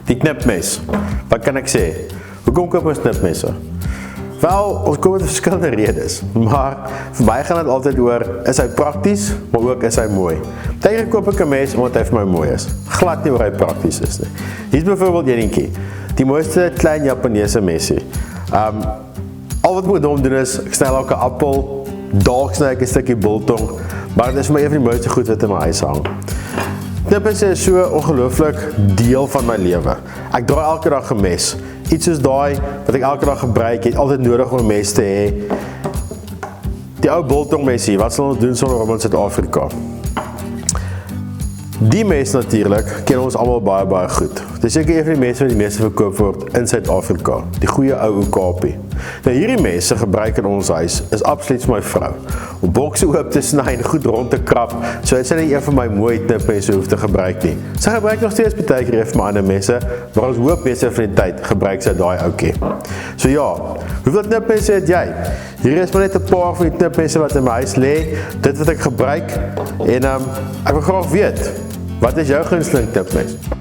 Die knipmes. Wat kan ek sê? Hoekom koop ons knipmesse? Wel, ons koop met verskillende redes, maar vir my gaan dit altyd oor, is hy prakties, maar ook is hy mooi. Partykeer koop ek 'n mes omdat hy vir my mooi is. Glad nie oor hy prakties is nie. Hier is byvoorbeeld enetjie, die mooiste klein Japaneese mesie. Al wat moet doen is, ek sny elke appel, dalk sny ek 'n stukkie biltong, maar dit is vir my een van die mooiste goed wat in my huis hang. Knipmesse is so ongelooflik deel van my lewe. Ek draai elke dag 'n mes. Iets soos daai wat ek elke dag gebruik, het altyd nodig om 'n mes te hê. Die ou biltongmesie, wat sal ons doen sonder hom in Suid-Afrika? Die mes natuurlik ken ons almal baie goed. Dis seker een van die mense wat die meeste verkoop word in Suid-Afrika, die goeie ou Okapi. Nou hierdie mes se gebruik in ons huis is absoluut vir my vrou. Om bokse oop te sny en goed rond te krap, so dit sien nie een van my mooi knipmesse hoef te gebruik nie. Sy gebruik nog steeds baie keer vir my ander messe, maar ons hoop meeste van die tyd gebruik sy daai ouetjie. So ja, hoeveel knipmesse het jy? Hier is maar net 'n paar van die knipmesse wat in my huis lê, dit wat ek gebruik en ek wil graag weet, wat is jou gunsteling knipmes?